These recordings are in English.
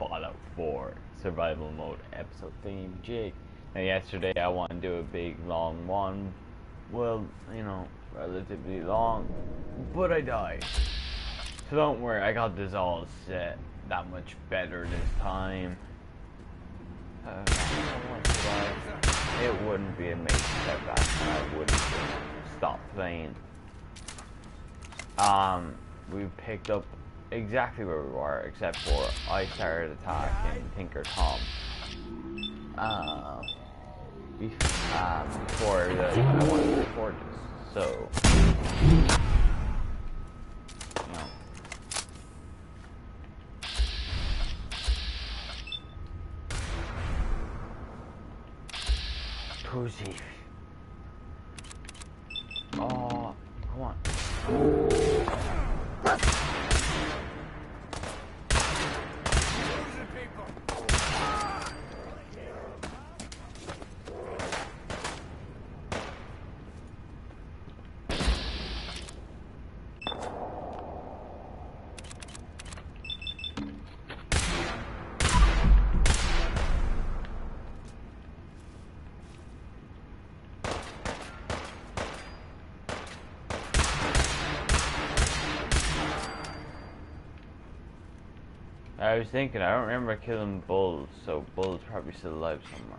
Fallout 4 Survival Mode Episode Theme Jig. Now yesterday I wanted to do a big long one, well, you know, relatively long, but I died. So don't worry, I got this all set that much better this time. It wouldn't be a major setback and I wouldn't just stop playing. We picked up exactly where we were, except for I started attacking Tinker Tom. Before I wanted to record this, so you know. Pussy. Oh, come on. I was thinking, I don't remember killing Bull, so Bull's probably still alive somewhere.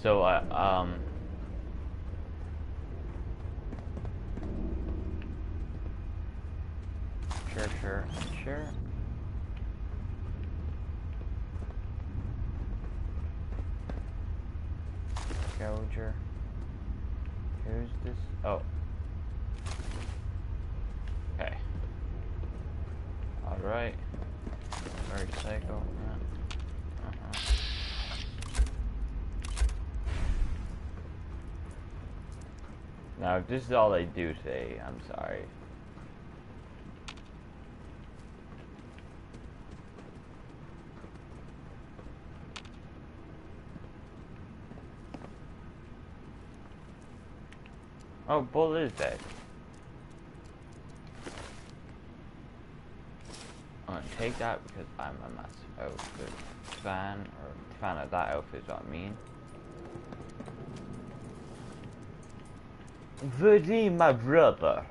So sure. Gouger. Who's this? Oh. Okay. Alright. Very psycho. Now, if this is all I do today, I'm sorry. Oh, Bull is dead. I'm gonna take that because I'm a massive outfit fan, or fan of that outfit is what I mean. Vadim, my brother.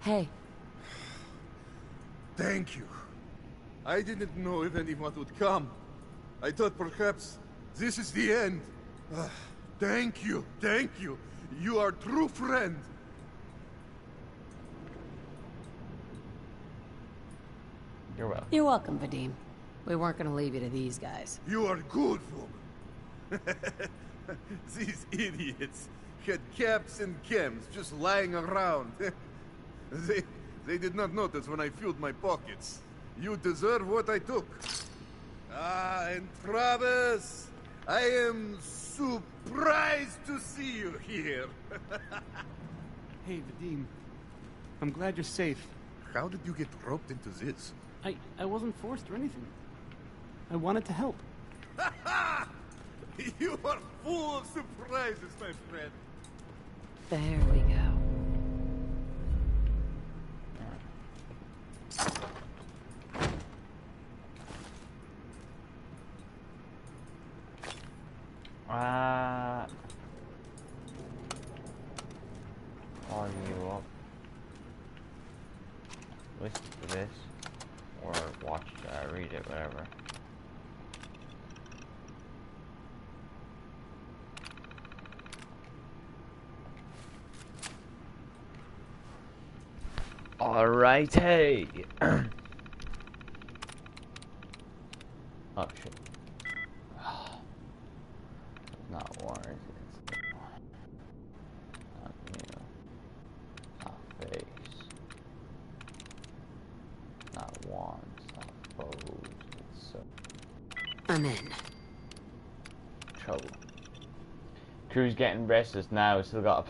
Hey. Thank you. I didn't know if anyone would come. I thought perhaps this is the end. Thank you. You are a true friend. You're welcome. You're welcome, Vadim. We weren't gonna leave you to these guys. You are good, woman. These idiots had caps and chems just lying around. They did not notice when I filled my pockets. You deserve what I took. And Travis, I am surprised to see you here. Hey, Vadim. I'm glad you're safe. How did you get roped into this? I wasn't forced or anything. I wanted to help. You are full of surprises, my friend. There we go. Call you up. Listen to this, or watch, read it, whatever. Alright, hey! Oh shit. Not war, is it? Not new. Not face. Not wands. Not foes. It's so I'm in. trouble. Crew's getting restless now. Still got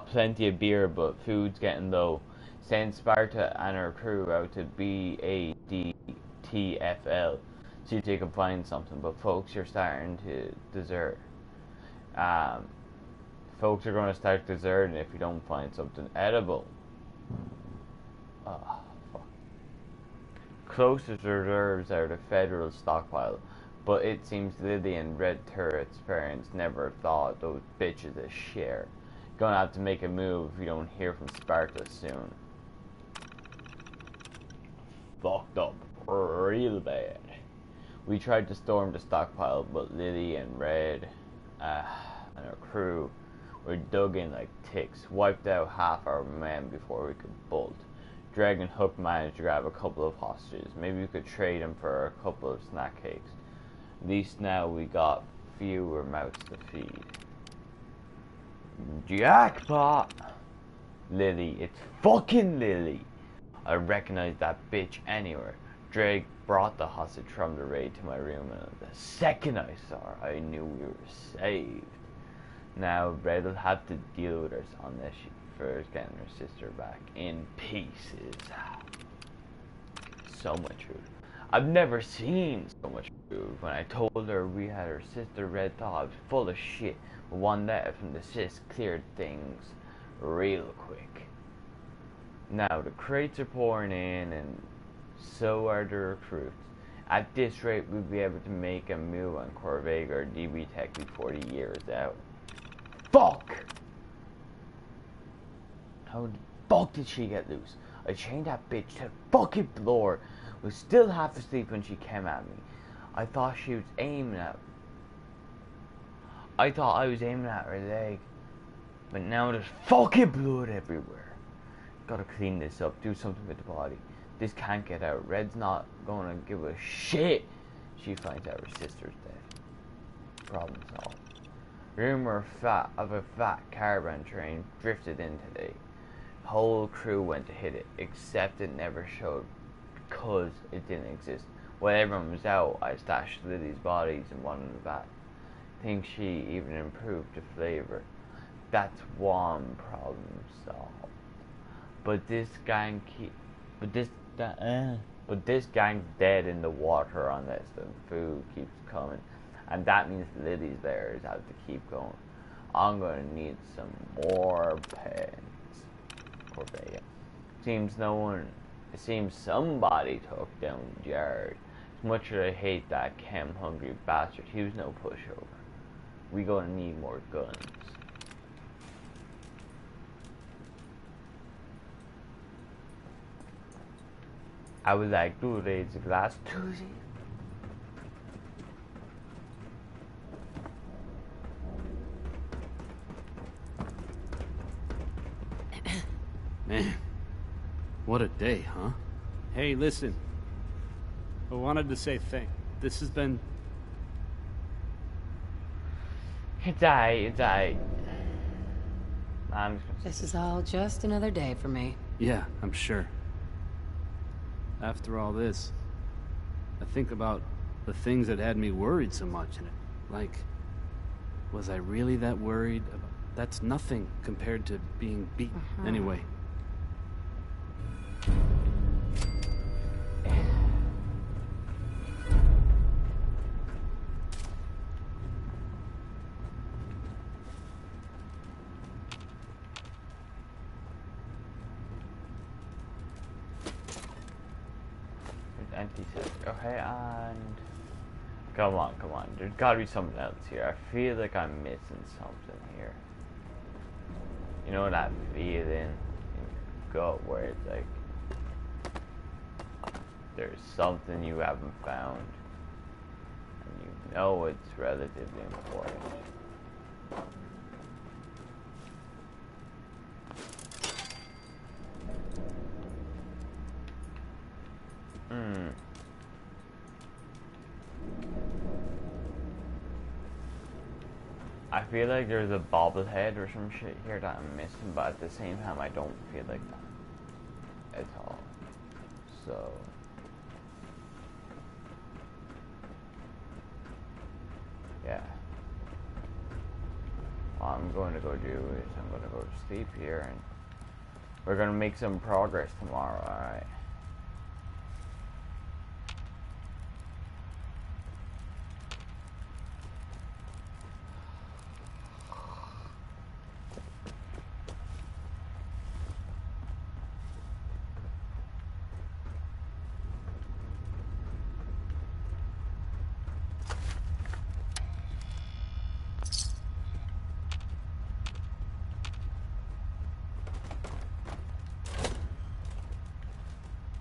plenty of beer, but food's getting low. sent Sparta and her crew out to BADTFL, see if they could find something, but folks are starting to desert. Folks are going to start deserting if you don't find something edible. Oh, fuck. Closest reserves are the federal stockpile, but it seems Lily and Red Turret's parents never thought those bitches a share. Gonna have to make a move if you don't hear from Sparta soon. Fucked up real bad. We tried to storm the stockpile, but Lily and Red and her crew were dug in like ticks, wiped out half our men before we could bolt. Dreg and Hook managed to grab a couple of hostages. Maybe we could trade them for a couple of snack cakes. At least now we got fewer mouths to feed. Jackpot! Lily, it's fucking Lily! I recognized that bitch anywhere. Drake brought the hostage from the raid to my room, and the second I saw her, I knew we were saved. Now Red will have to deal with us unless she prefers getting her sister back in pieces. So much food. I've never seen so much food. When I told her we had her sister, Red thought I was full of shit. But one letter from the sis cleared things real quick. Now the crates are pouring in, and so are the recruits. At this rate, we'll be able to make a move on Corvega or DB Tech before the year is out. Fuck! How the fuck did she get loose? I chained that bitch to the fucking floor. I was still half asleep when she came at me. I thought she was aiming at... I thought I was aiming at her leg. But now there's fucking blood everywhere. Gotta clean this up, do something with the body. This can't get out. Red's not gonna give a shit. She finds out her sister's dead. Problem solved. Rumor of a fat caravan train drifted in today. Whole crew went to hit it, except it never showed because it didn't exist. While everyone was out, I stashed Lily's bodies in one of the vats. Think she even improved the flavor. That's one problem solved. But this gang gang's dead in the water unless the food keeps coming. And that means Lily's bears have to keep going. I'm gonna need some more pens. Corvega. It seems somebody took down Jared. As much as I hate that chem-hungry bastard, he was no pushover. We gonna need more guns. I was like, dude, it's a glass Tuesday. Man, what a day, huh? Hey, listen. I wanted to say thanks. This has been... It's aight. This is all just another day for me. Yeah, I'm sure. After all this, I think about the things that had me worried so much, and like, was I really that worried about... That's nothing compared to being beaten. Anyway. Empty set. Okay, and come on. There's gotta be something else here. I feel like I'm missing something here. You know that feeling in your gut where it's like there's something you haven't found, and you know it's relatively important. I feel like there's a bobblehead or some shit here that I'm missing, but at the same time I don't feel like that at all. So yeah. All I'm going to go do is I'm going to go to sleep here, and We're gonna make some progress tomorrow, alright?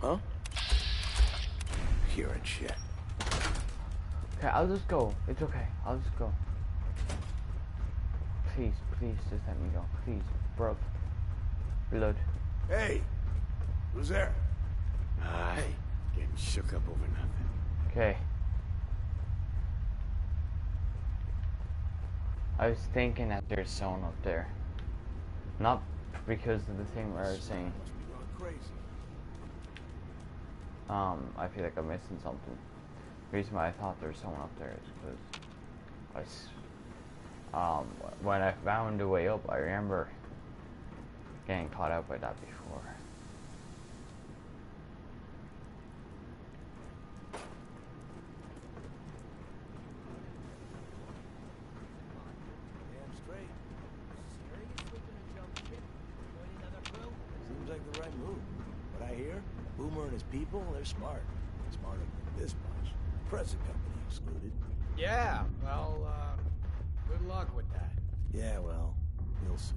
Huh? Hearing shit. Okay, I'll just go. It's okay. I'll just go. Please, please, just let me go. Please, bro. Reload. Hey! Who's there? Hey, getting shook up over nothing. Okay. I was thinking that there's someone up there. Not because of the thing where I was saying. Must be going crazy. I feel like I'm missing something. The reason why I thought there was someone up there is because when I found a way up, I remember getting caught out by that before. Damn straight. Seems like the right move. What I hear, Boomer and his people, they're smart. Smarter than this bunch. Present company excluded. Yeah, well, good luck with that. Yeah, well, we'll see.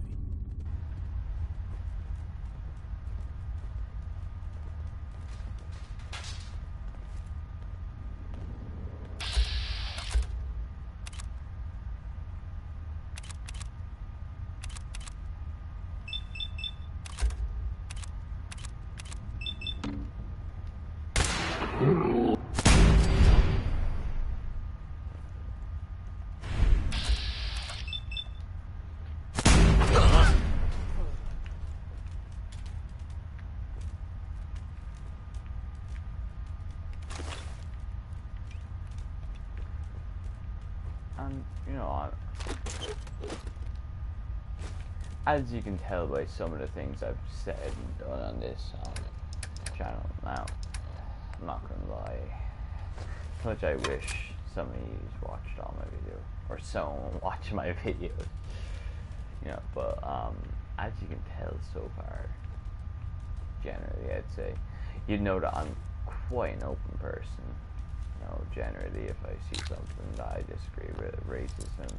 And, you know, as you can tell by some of the things I've said and done on this channel now, I'm not gonna lie, as much I wish some of you watched all my videos, or someone watched my videos, you know, but as you can tell so far, generally I'd say, you'd know that I'm quite an open person. You know, generally if I see something that I disagree with, racism,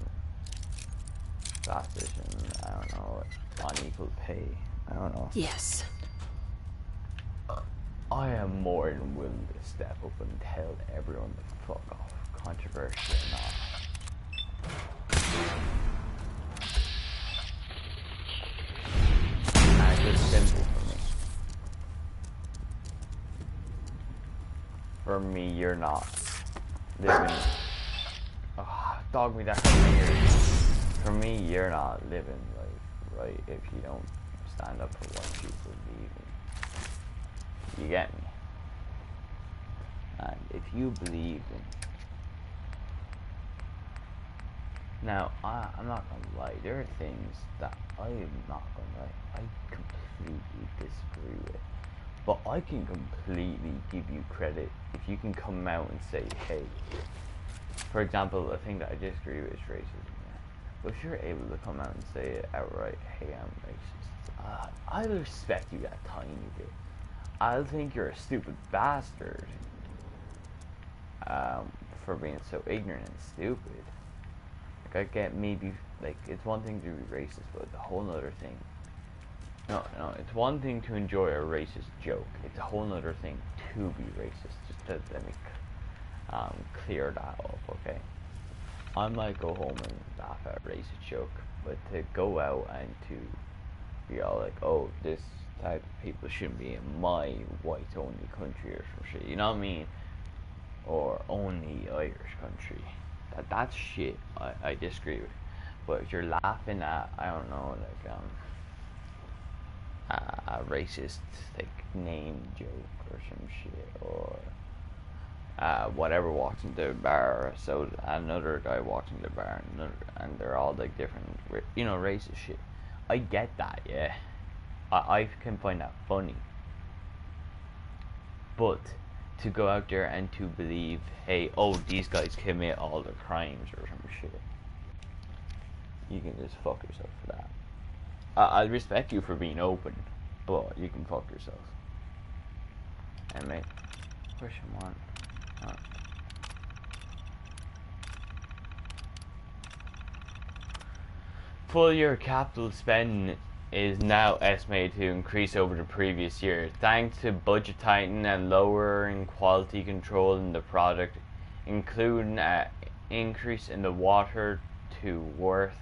classism, I don't know, unequal pay, I don't know. Yes. I am more than willing to step up and tell everyone to fuck off, controversial or not. And it's just simple for me. For me, you're not living. Dog me that from here. For me, you're not living life right if you don't stand up for what you believe in. You get me? And if you believe in. Now, I'm not gonna lie, there are things that I am not gonna lie, I completely disagree with. But I can completely give you credit if you can come out and say, hey, for example, a thing that I disagree with is racism. Yeah? But if you're able to come out and say it outright, hey, I'm racist, I'll respect you that tiny bit. I'll think you're a stupid bastard for being so ignorant and stupid. Like, I get maybe, like, it's one thing to be racist, but it's a whole other thing. No, it's one thing to enjoy a racist joke. It's a whole other thing to be racist. Just to let me clear that up, okay? I might go home and laugh at a racist joke, but to go out and to be all like, oh, this type of people shouldn't be in my white-only country or some shit, you know what I mean? Or only Irish country. That's shit I disagree with. But if you're laughing at, I don't know, like, a racist, like, name joke or some shit, or whatever walks into a bar, so another guy walks into the bar, and they're all, like, different, you know, racist shit. I get that, yeah. I can find that funny. But to go out there and to believe, hey, oh, these guys commit all the crimes or some shit, you can just fuck yourself for that. I respect you for being open, but you can fuck yourself. And mate, question one. Full year capital spending is now estimated to increase over the previous year, thanks to budget tightening and lowering quality control in the product, including an increase in the water to worth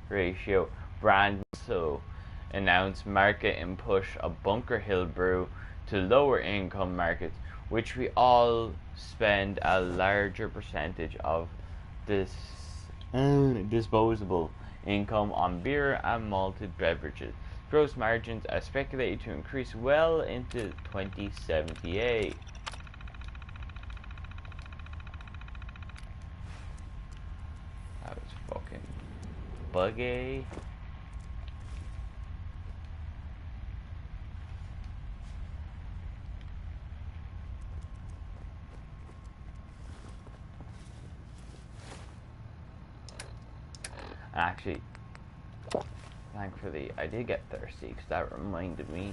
ratio. Brands also announced market and push a Bunker Hill brew to lower income markets, which we all spend a larger percentage of this disposable income on beer and malted beverages. Gross margins are speculated to increase well into 2078. That was fucking buggy. Actually, thankfully, I did get thirsty because that reminded me.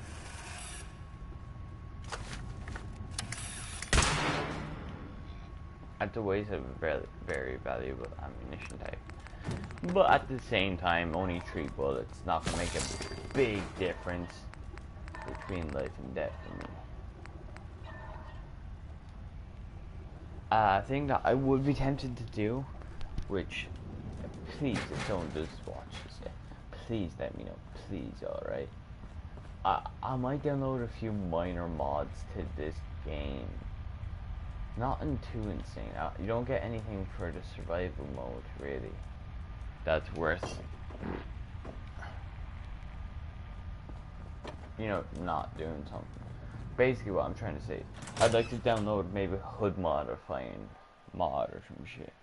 At the waste of a very, very valuable ammunition type. But at the same time, only 3 bullets, not gonna make a big difference between life and death for me. A thing that I would be tempted to do, which, please, if someone does watch this, please let me know, please, alright? I might download a few minor mods to this game. Nothing too insane. You don't get anything for the survival mode, really. That's worth, you know, not doing something. Basically what I'm trying to say is, I'd like to download maybe HUD modifying mod or some shit.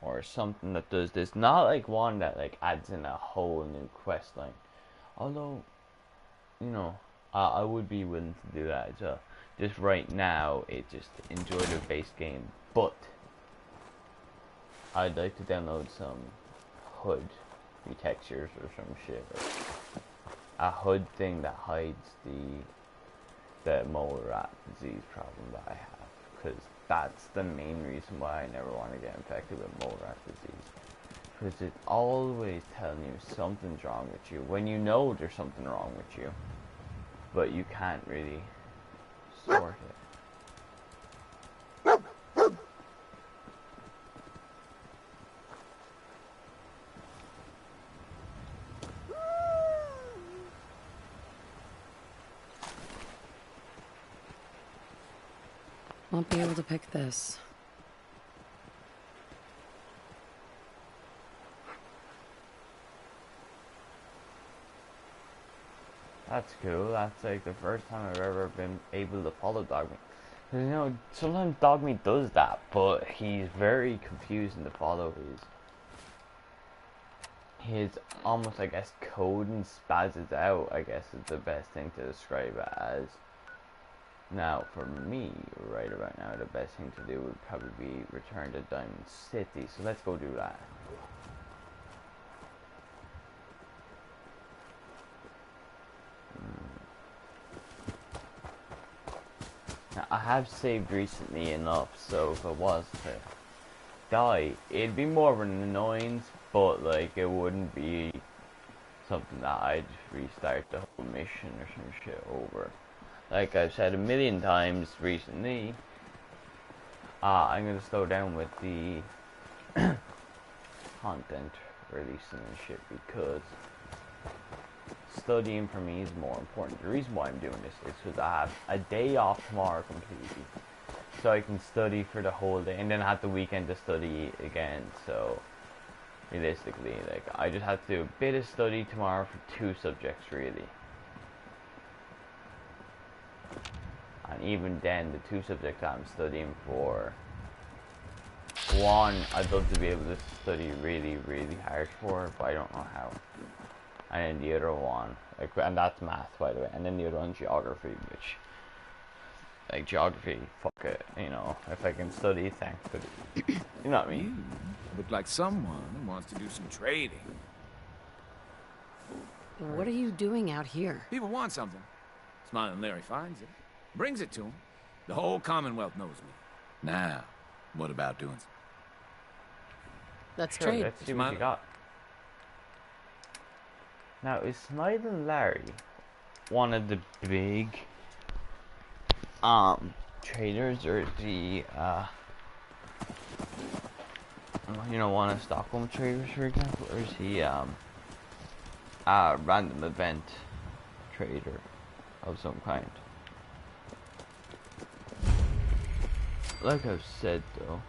Or something that does this. Not like one that like adds in a whole new quest line. Although, you know, I would be willing to do that as well. Just right now, it just enjoy the base game. But I'd like to download some HUD retextures or some shit. Or a HUD thing that hides the mole rat disease problem that I have. Because that's the main reason why I never want to get infected with mole rat disease. Because it's always telling you something's wrong with you when you know there's something wrong with you, but you can't really sort it. Won't be able to pick this. That's cool. That's like the first time I've ever been able to follow Dogmeat. You know, sometimes Dogmeat does that, but he's very confusing to follow. His almost, I guess, code and spazzes out, I guess is the best thing to describe it as. Now, for me, right about now, the best thing to do would probably be return to Diamond City. So let's go do that. Now, I have saved recently enough, so if it was to die, it'd be more of an annoyance, but like, it wouldn't be something that I'd restart the whole mission or some shit over. Like I've said a million times recently, I'm gonna slow down with the content releasing and shit because studying for me is more important. The reason why I'm doing this is because I have a day off tomorrow completely, so I can study for the whole day, and then I have the weekend to study again. So realistically, like I just have to do a bit of study tomorrow for 2 subjects really. And even then, the 2 subjects I'm studying for, one, I'd love to be able to study really, really hard for, but I don't know how. And then the other one, Like, and that's math, by the way. And then the other one's geography, which, like, geography, fuck it, you know. If I can study, thankfully. You know what I mean? You look like someone who wants to do some trading. What are you doing out here? People want something. Smiling Larry finds it, brings it to him. The whole Commonwealth knows me. Now, what about doing something? Let's Sure, trade. let's see what Smile. you got. Now, is Smiling Larry one of the big traders, or the you know, one of Stockholm traders, for example, or is he a random event trader of some kind? Like I've said though,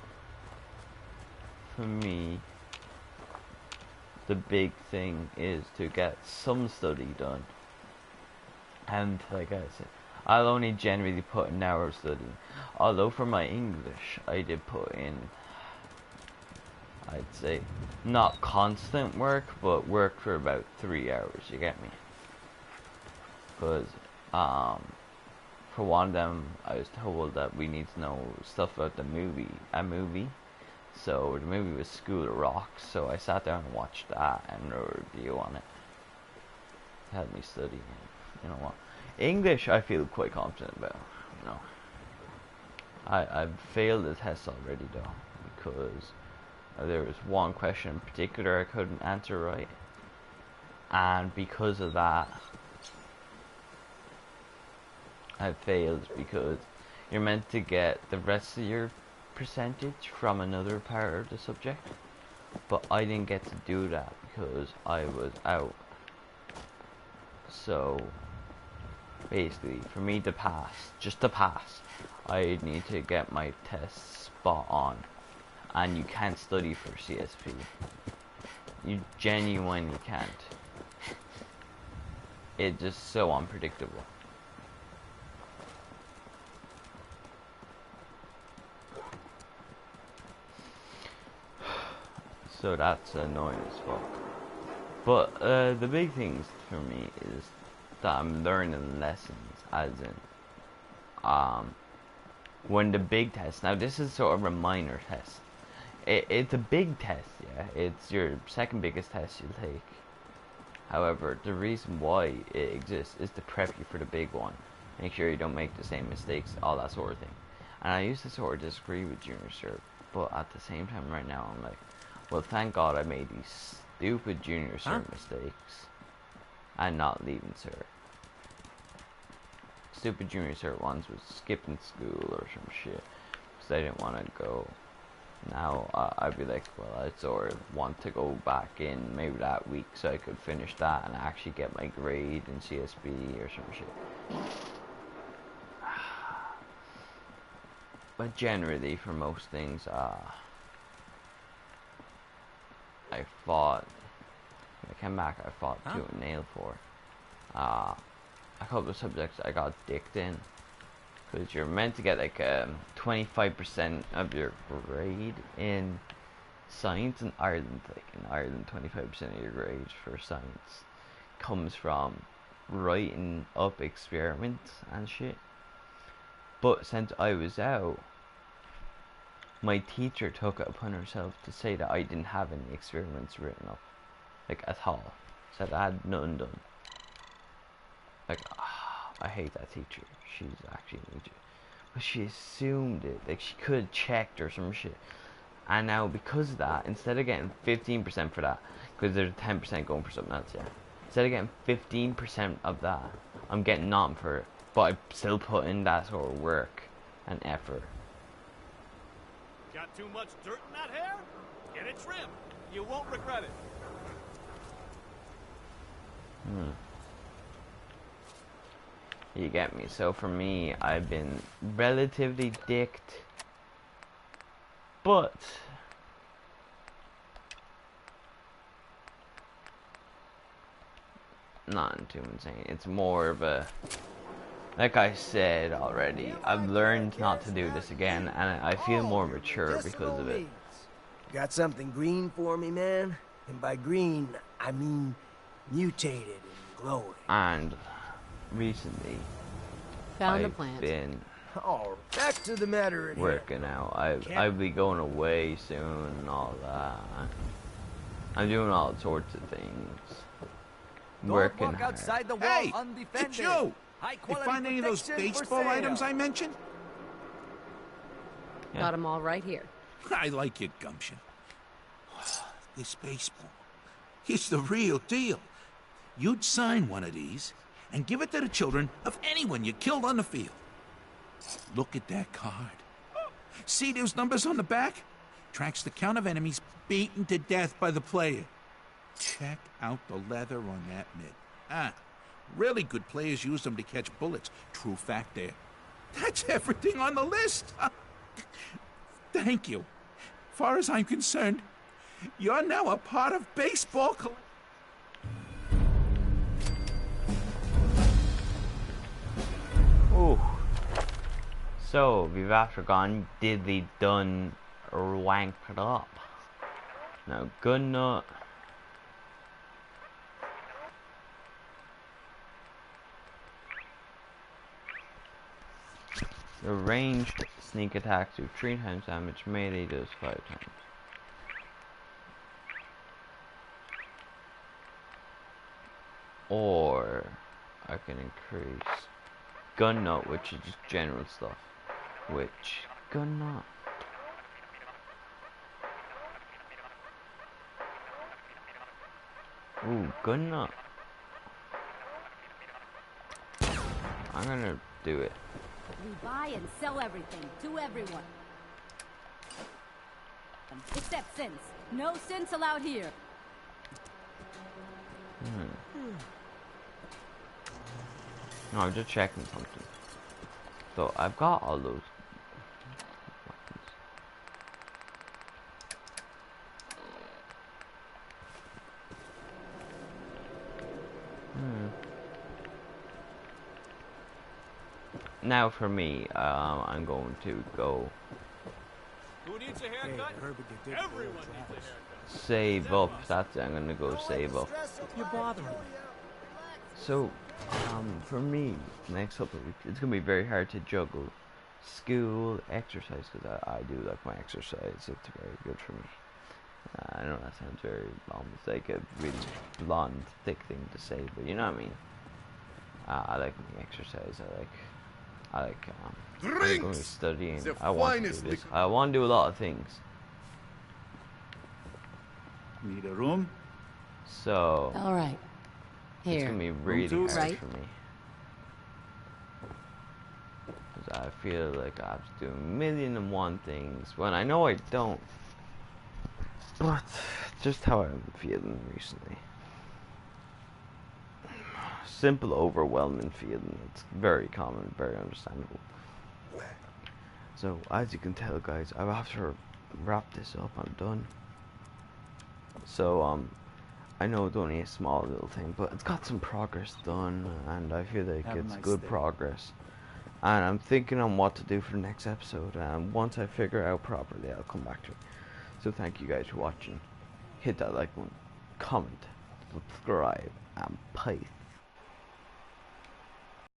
for me, the big thing is to get some study done. And like I said, I'll only generally put an hour of studying. Although for my English, I did put in, I'd say, not constant work, but work for about 3 hours, you get me? Because, for one of them, I was told that we need to know stuff about a movie. So the movie was School of Rock, so I sat down and watched that and wrote a review on it. It had me study, you know what. English I feel quite confident about, you know. I've failed the test already though, because there was one question in particular I couldn't answer right. And because of that, I failed, because you're meant to get the rest of your percentage from another part of the subject, but I didn't get to do that because I was out. So basically, for me to pass, just to pass, I need to get my tests spot on, and you can't study for CSP. You genuinely can't. It's just so unpredictable. So that's annoying as fuck. But the big things for me is that I'm learning lessons, as in when the big test. Now this is sort of a minor test. It's a big test, yeah. It's your second biggest test you'll take. However, the reason why it exists is to prep you for the big one. Make sure you don't make the same mistakes, all that sort of thing. And I used to sort of disagree with Junior Cert, but at the same time right now I'm like, well, thank God I made these stupid Junior Cert mistakes and not leaving Cert. Stupid Junior Cert ones was skipping school or some shit because I didn't want to go. Now I'd be like, well, I sort of want to go back in maybe that week so I could finish that and actually get my grade in CSB or some shit. But generally, for most things, I fought, when I came back, I fought tooth and nail for. A couple of subjects I got dicked in, because you're meant to get like 25% of your grade in science in Ireland. Like in Ireland, 25% of your grade for science comes from writing up experiments and shit. But since I was out, my teacher took it upon herself to say that I didn't have any experiments written up, like at all. Said I had none done. Like, I hate that teacher. She's actually an idiot. But she assumed it. Like, she could have checked or some shit. And now, because of that, instead of getting 15% for that, because there's 10% going for something else, yeah. Instead of getting 15% of that, I'm getting nothing for it. But I still put in that sort of work and effort. Got too much dirt in that hair? Get it trimmed. You won't regret it. You get me? So for me, I've been relatively dicked, but not too insane. It's more of a, like I said already, I've learned not to do this again, and I feel more mature because of it. Got something green for me, man? And by green, I mean mutated and Chloe. And recently, Found a I've plant. been Oh, back to the matter at hand. working out. I'll be going away soon and all that. I'm doing all sorts of things. Working walk hard. outside the wall Hey, undefended. it's you! High You quality find any of those protection for baseball sale. items I mentioned? Got them all right here. I like your gumption. This baseball, it's the real deal. You'd sign one of these and give it to the children of anyone you killed on the field. Look at that card. See those numbers on the back? Tracks the count of enemies beaten to death by the player. Check out the leather on that mitt. Really good players use them to catch bullets. True fact there. That's everything on the list. Thank you. Far as I'm concerned, you're now a part of baseball. Ooh. So, we've after gone diddly done ranked it up. Now, good nut. The ranged sneak attacks do 3 times damage, melee does 5 times. Or I can increase gun nut, which is just general stuff. Which gun nut? Ooh, gun nut. I'm gonna do it. We buy and sell everything to everyone. Except sins. No sins allowed here. No, I'm just checking something. So I've got all those weapons. Now for me, I'm going to go Who needs a Hey, haircut? I heard what you did. Everyone needs a haircut. save up. That's it. I'm gonna go save up. You're bothering me. So, for me, next couple of weeks, it's gonna be very hard to juggle school, exercise, because I do like my exercise. It's very good for me. I know that sounds very almost like a really blonde, thick thing to say, but you know what I mean. I like my exercise. I like I'm going to be studying. The I want to do finest this. I want to do a lot of things. Need a room? So All right. it's Here. gonna be really two? hard Right. for me. Because I feel like I have to do 1,000,001 things when I know I don't. But just how I'm feeling recently. Simple, overwhelming feeling. It's very common, very understandable. So, as you can tell, guys, I have to wrap this up. I'm done. So, I know it's only a small little thing, but it's got some progress done, and I feel like Have a it's nice good day. progress. And I'm thinking on what to do for the next episode, and once I figure it out properly, I'll come back to it. So, thank you guys for watching. Hit that like button, comment, subscribe, and peace.